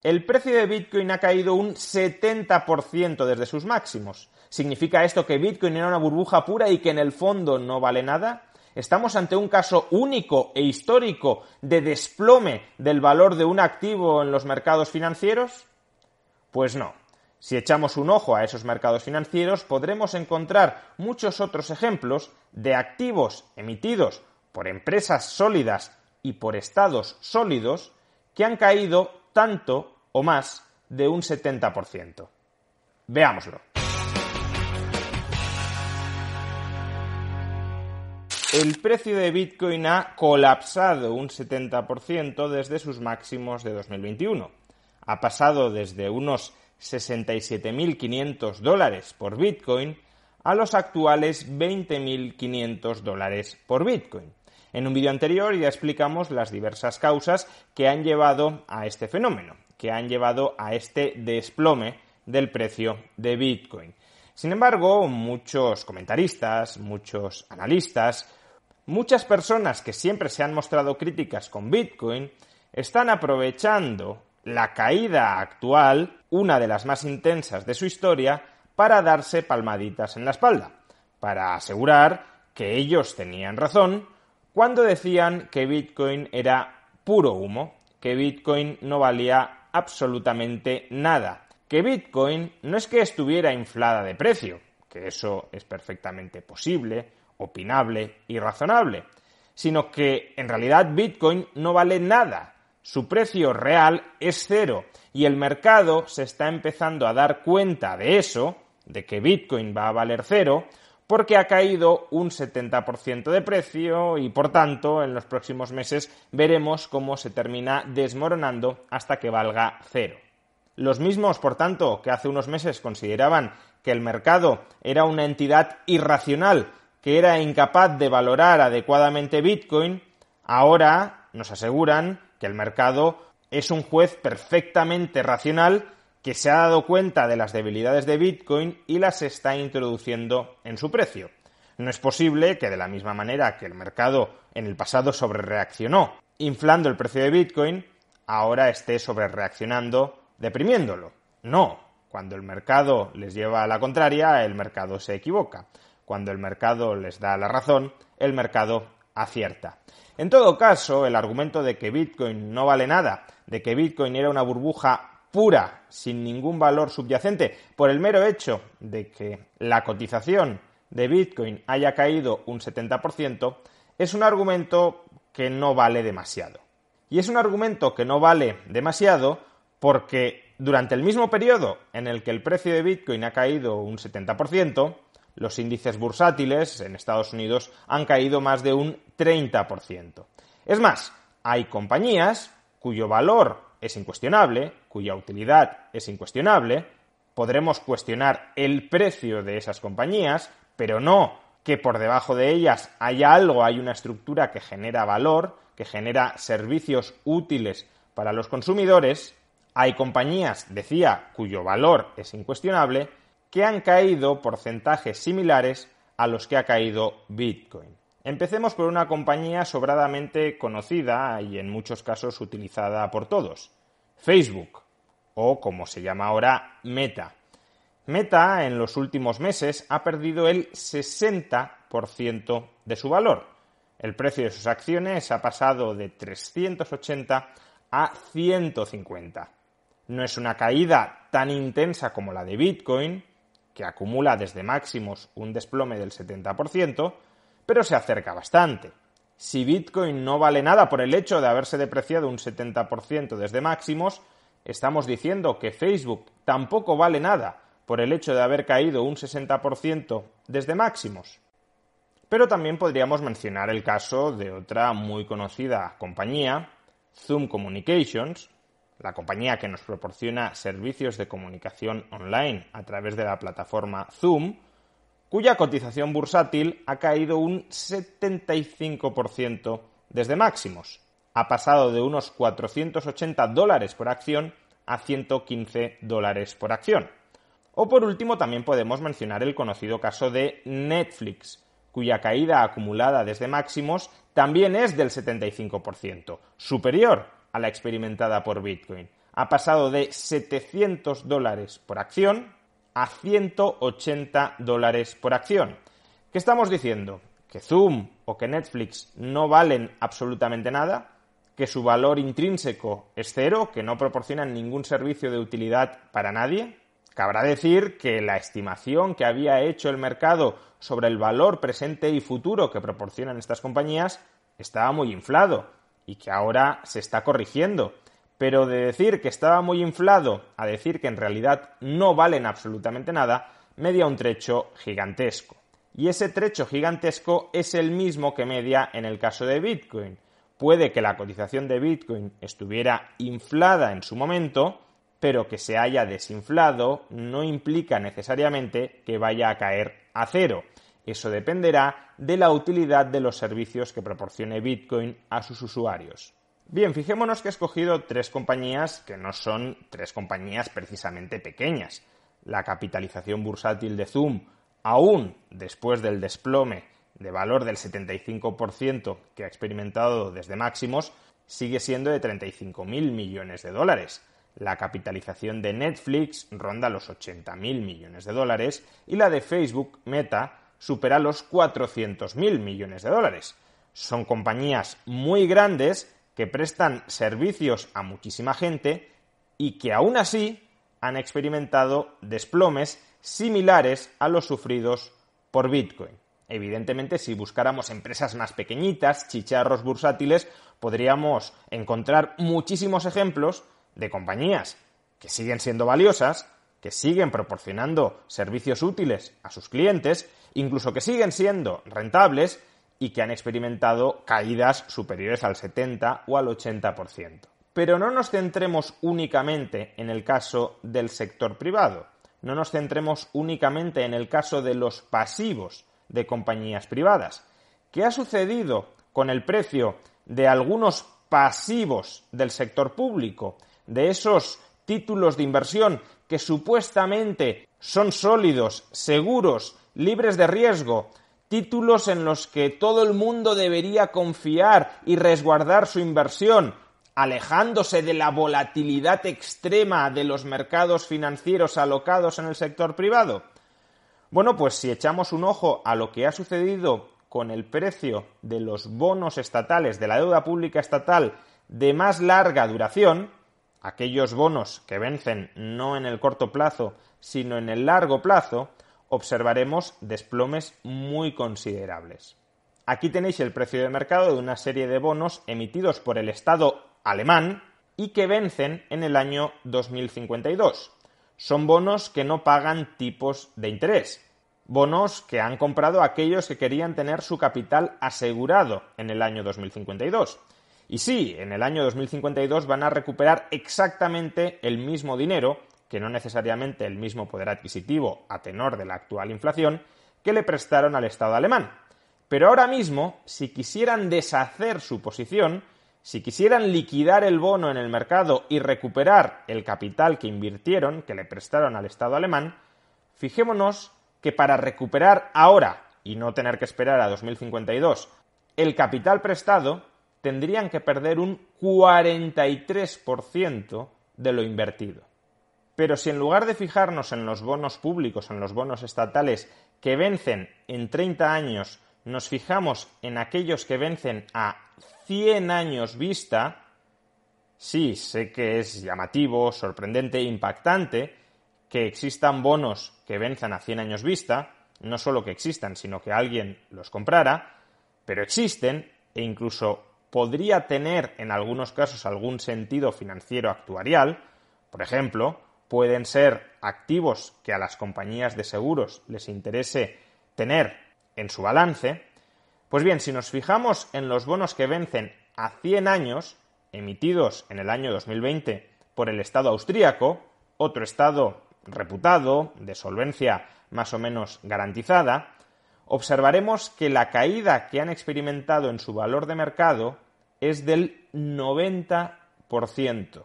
El precio de Bitcoin ha caído un 70% desde sus máximos. ¿Significa esto que Bitcoin era una burbuja pura y que en el fondo no vale nada? ¿Estamos ante un caso único e histórico de desplome del valor de un activo en los mercados financieros? Pues no. Si echamos un ojo a esos mercados financieros, podremos encontrar muchos otros ejemplos de activos emitidos por empresas sólidas y por estados sólidos que han caído tanto o más de un 70%. Veámoslo. El precio de Bitcoin ha colapsado un 70% desde sus máximos de 2021. Ha pasado desde unos 67.500 dólares por Bitcoin a los actuales 20.500 dólares por Bitcoin. En un vídeo anterior ya explicamos las diversas causas que han llevado a este fenómeno, que han llevado a este desplome del precio de Bitcoin. Sin embargo, muchos comentaristas, muchos analistas, muchas personas que siempre se han mostrado críticas con Bitcoin están aprovechando la caída actual, una de las más intensas de su historia, para darse palmaditas en la espalda, para asegurar que ellos tenían razón cuando decían que Bitcoin era puro humo, que Bitcoin no valía absolutamente nada, que Bitcoin no es que estuviera inflada de precio, que eso es perfectamente posible, opinable y razonable, sino que en realidad Bitcoin no vale nada. Su precio real es cero y el mercado se está empezando a dar cuenta de eso, de que Bitcoin va a valer cero, porque ha caído un 70% de precio y, por tanto, en los próximos meses veremos cómo se termina desmoronando hasta que valga cero. Los mismos, por tanto, que hace unos meses consideraban que el mercado era una entidad irracional, que era incapaz de valorar adecuadamente Bitcoin, ahora nos aseguran que el mercado es un juez perfectamente racional que se ha dado cuenta de las debilidades de Bitcoin y las está introduciendo en su precio. No es posible que de la misma manera que el mercado en el pasado sobrereaccionó inflando el precio de Bitcoin, ahora esté sobrereaccionando deprimiéndolo. No, cuando el mercado les lleva a la contraria, el mercado se equivoca. Cuando el mercado les da la razón, el mercado acierta. En todo caso, el argumento de que Bitcoin no vale nada, de que Bitcoin era una burbuja pura, sin ningún valor subyacente, por el mero hecho de que la cotización de Bitcoin haya caído un 70%, es un argumento que no vale demasiado. Y es un argumento que no vale demasiado porque durante el mismo periodo en el que el precio de Bitcoin ha caído un 70%, los índices bursátiles en Estados Unidos han caído más de un 30%. Es más, hay compañías cuyo valor es incuestionable, cuya utilidad es incuestionable. Podremos cuestionar el precio de esas compañías, pero no que por debajo de ellas haya algo, hay una estructura que genera valor, que genera servicios útiles para los consumidores. Hay compañías, decía, cuyo valor es incuestionable, que han caído porcentajes similares a los que ha caído Bitcoin. Empecemos por una compañía sobradamente conocida y en muchos casos utilizada por todos, Facebook, o como se llama ahora, Meta. Meta en los últimos meses ha perdido el 60% de su valor. El precio de sus acciones ha pasado de 380 a 150. No es una caída tan intensa como la de Bitcoin, que acumula desde máximos un desplome del 70%, pero se acerca bastante. Si Bitcoin no vale nada por el hecho de haberse depreciado un 70% desde máximos, estamos diciendo que Facebook tampoco vale nada por el hecho de haber caído un 60% desde máximos. Pero también podríamos mencionar el caso de otra muy conocida compañía, Zoom Communications, la compañía que nos proporciona servicios de comunicación online a través de la plataforma Zoom, cuya cotización bursátil ha caído un 75% desde máximos. Ha pasado de unos 480 dólares por acción a 115 dólares por acción. O por último también podemos mencionar el conocido caso de Netflix, cuya caída acumulada desde máximos también es del 75%, superior a la experimentada por Bitcoin. ha pasado de $700 por acción a $180 por acción. ¿Qué estamos diciendo? ¿Que Zoom o que Netflix no valen absolutamente nada? ¿Que su valor intrínseco es cero? ¿Que no proporcionan ningún servicio de utilidad para nadie? Cabrá decir que la estimación que había hecho el mercado sobre el valor presente y futuro que proporcionan estas compañías estaba muy inflado y que ahora se está corrigiendo. Pero de decir que estaba muy inflado a decir que en realidad no valen absolutamente nada, media un trecho gigantesco. Y ese trecho gigantesco es el mismo que media en el caso de Bitcoin. Puede que la cotización de Bitcoin estuviera inflada en su momento, pero que se haya desinflado no implica necesariamente que vaya a caer a cero. Eso dependerá de la utilidad de los servicios que proporcione Bitcoin a sus usuarios. Bien, fijémonos que he escogido 3 compañías que no son 3 compañías precisamente pequeñas. La capitalización bursátil de Zoom, aún después del desplome de valor del 75% que ha experimentado desde máximos, sigue siendo de 35.000 millones de dólares. La capitalización de Netflix ronda los 80.000 millones de dólares y la de Facebook, Meta, supera los 400.000 millones de dólares. Son compañías muy grandes que prestan servicios a muchísima gente y que aún así han experimentado desplomes similares a los sufridos por Bitcoin. Evidentemente, si buscáramos empresas más pequeñitas, chicharros bursátiles, podríamos encontrar muchísimos ejemplos de compañías que siguen siendo valiosas, que siguen proporcionando servicios útiles a sus clientes, incluso que siguen siendo rentables y que han experimentado caídas superiores al 70 o al 80%. Pero no nos centremos únicamente en el caso del sector privado, no nos centremos únicamente en el caso de los pasivos de compañías privadas. ¿Qué ha sucedido con el precio de algunos pasivos del sector público, de esos títulos de inversión que supuestamente son sólidos, seguros, libres de riesgo, títulos en los que todo el mundo debería confiar y resguardar su inversión, alejándose de la volatilidad extrema de los mercados financieros alocados en el sector privado? Bueno, pues si echamos un ojo a lo que ha sucedido con el precio de los bonos estatales, de la deuda pública estatal de más larga duración, aquellos bonos que vencen no en el corto plazo, sino en el largo plazo, observaremos desplomes muy considerables. Aquí tenéis el precio de mercado de una serie de bonos emitidos por el Estado alemán y que vencen en el año 2052. Son bonos que no pagan tipos de interés. Bonos que han comprado aquellos que querían tener su capital asegurado en el año 2052. Y sí, en el año 2052 van a recuperar exactamente el mismo dinero, que no necesariamente el mismo poder adquisitivo a tenor de la actual inflación, que le prestaron al Estado alemán. Pero ahora mismo, si quisieran deshacer su posición, si quisieran liquidar el bono en el mercado y recuperar el capital que invirtieron, que le prestaron al Estado alemán, fijémonos que para recuperar ahora, y no tener que esperar a 2052, el capital prestado, tendrían que perder un 43% de lo invertido. Pero si en lugar de fijarnos en los bonos públicos, en los bonos estatales que vencen en 30 años, nos fijamos en aquellos que vencen a 100 años vista, sí, sé que es llamativo, sorprendente e impactante que existan bonos que venzan a 100 años vista, no solo que existan, sino que alguien los comprara, pero existen e incluso podría tener en algunos casos algún sentido financiero actuarial. Por ejemplo, pueden ser activos que a las compañías de seguros les interese tener en su balance. Pues bien, si nos fijamos en los bonos que vencen a 100 años, emitidos en el año 2020 por el Estado austríaco, otro Estado reputado, de solvencia más o menos garantizada, observaremos que la caída que han experimentado en su valor de mercado es del 90%.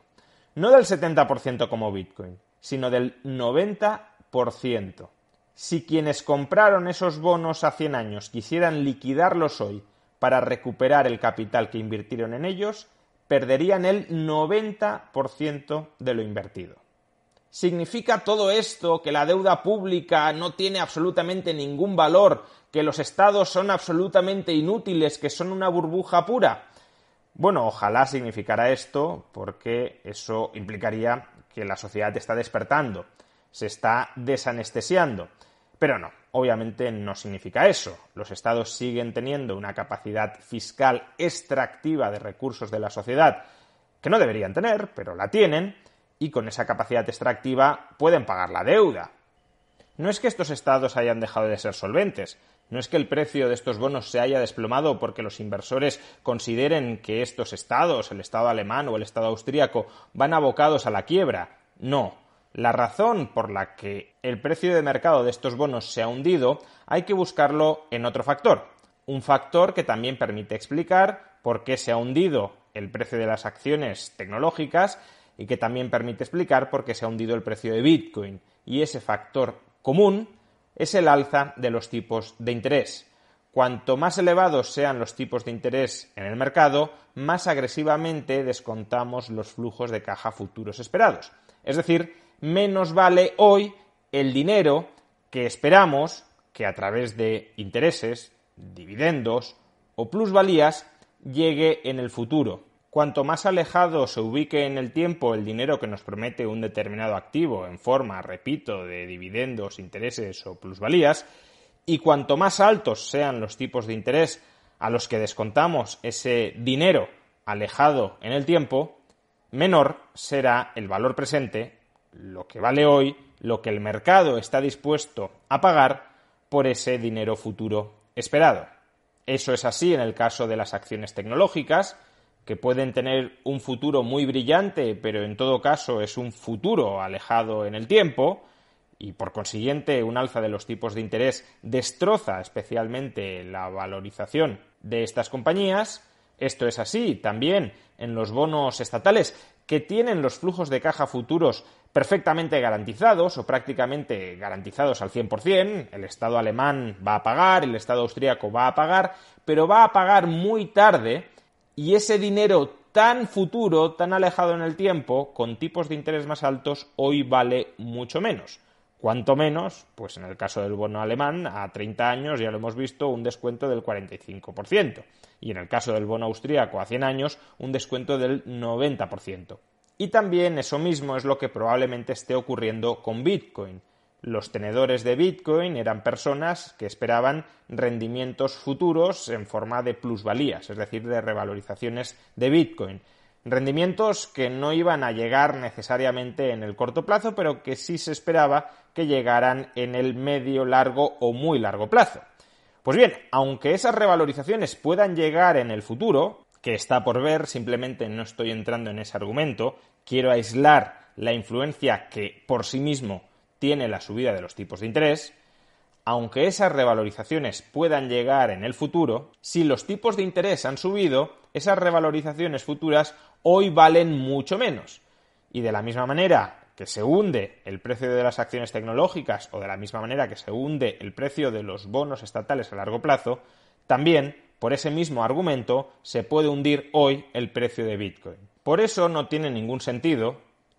No del 70% como Bitcoin, sino del 90%. Si quienes compraron esos bonos a 100 años quisieran liquidarlos hoy para recuperar el capital que invirtieron en ellos, perderían el 90% de lo invertido. ¿Significa todo esto que la deuda pública no tiene absolutamente ningún valor, que los estados son absolutamente inútiles, que son una burbuja pura? Bueno, ojalá significara esto, porque eso implicaría que la sociedad está despertando, se está desanestesiando. Pero no, obviamente no significa eso. Los estados siguen teniendo una capacidad fiscal extractiva de recursos de la sociedad que no deberían tener, pero la tienen, y con esa capacidad extractiva pueden pagar la deuda. No es que estos estados hayan dejado de ser solventes, no es que el precio de estos bonos se haya desplomado porque los inversores consideren que estos estados, el estado alemán o el estado austríaco, van abocados a la quiebra. No. La razón por la que el precio de mercado de estos bonos se ha hundido hay que buscarlo en otro factor. Un factor que también permite explicar por qué se ha hundido el precio de las acciones tecnológicas y que también permite explicar por qué se ha hundido el precio de Bitcoin. Y ese factor común es el alza de los tipos de interés. Cuanto más elevados sean los tipos de interés en el mercado, más agresivamente descontamos los flujos de caja futuros esperados. Es decir, menos vale hoy el dinero que esperamos que a través de intereses, dividendos o plusvalías llegue en el futuro. Cuanto más alejado se ubique en el tiempo el dinero que nos promete un determinado activo en forma, repito, de dividendos, intereses o plusvalías, y cuanto más altos sean los tipos de interés a los que descontamos ese dinero alejado en el tiempo, menor será el valor presente, lo que vale hoy, lo que el mercado está dispuesto a pagar por ese dinero futuro esperado. Eso es así en el caso de las acciones tecnológicas, que pueden tener un futuro muy brillante, pero en todo caso es un futuro alejado en el tiempo, y por consiguiente un alza de los tipos de interés destroza especialmente la valorización de estas compañías. Esto es así también en los bonos estatales, que tienen los flujos de caja futuros perfectamente garantizados o prácticamente garantizados al 100%. El Estado alemán va a pagar, el Estado austríaco va a pagar, pero va a pagar muy tarde, y ese dinero tan futuro, tan alejado en el tiempo, con tipos de interés más altos, hoy vale mucho menos. ¿Cuánto menos? Pues en el caso del bono alemán, a 30 años ya lo hemos visto, un descuento del 45%. Y en el caso del bono austríaco a 100 años, un descuento del 90%. Y también eso mismo es lo que probablemente esté ocurriendo con Bitcoin. Los tenedores de Bitcoin eran personas que esperaban rendimientos futuros en forma de plusvalías, es decir, de revalorizaciones de Bitcoin. Rendimientos que no iban a llegar necesariamente en el corto plazo, pero que sí se esperaba que llegaran en el medio, largo o muy largo plazo. Pues bien, aunque esas revalorizaciones puedan llegar en el futuro, que está por ver, simplemente no estoy entrando en ese argumento, quiero aislar la influencia que por sí mismo tiene la subida de los tipos de interés. Aunque esas revalorizaciones puedan llegar en el futuro, si los tipos de interés han subido, esas revalorizaciones futuras hoy valen mucho menos. Y de la misma manera que se hunde el precio de las acciones tecnológicas o de la misma manera que se hunde el precio de los bonos estatales a largo plazo, también, por ese mismo argumento, se puede hundir hoy el precio de Bitcoin. Por eso no tiene ningún sentido,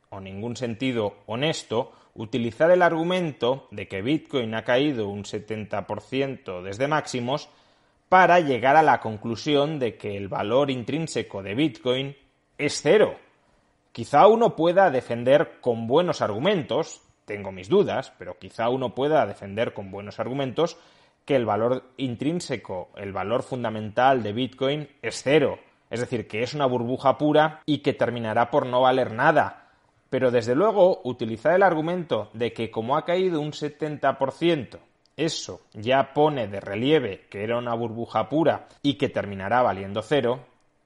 o ningún sentido honesto, utilizar el argumento de que Bitcoin ha caído un 70% desde máximos para llegar a la conclusión de que el valor intrínseco de Bitcoin es cero. Quizá uno pueda defender con buenos argumentos, tengo mis dudas, pero quizá uno pueda defender con buenos argumentos que el valor intrínseco, el valor fundamental de Bitcoin es cero. Es decir, que es una burbuja pura y que terminará por no valer nada. Pero desde luego, utilizar el argumento de que como ha caído un 70%, eso ya pone de relieve que era una burbuja pura y que terminará valiendo cero,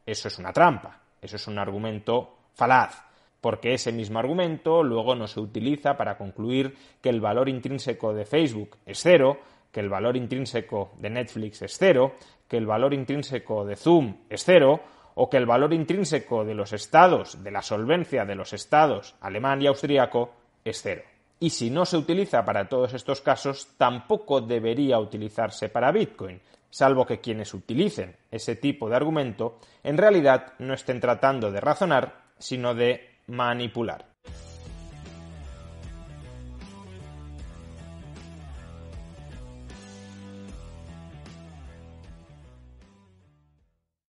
eso es una trampa, eso es un argumento falaz, porque ese mismo argumento luego no se utiliza para concluir que el valor intrínseco de Facebook es cero, que el valor intrínseco de Netflix es cero, que el valor intrínseco de Zoom es cero, o que el valor intrínseco de los estados, de la solvencia de los estados alemán y austríaco, es cero. Y si no se utiliza para todos estos casos, tampoco debería utilizarse para Bitcoin. salvo que quienes utilicen ese tipo de argumento en realidad no estén tratando de razonar, sino de manipular.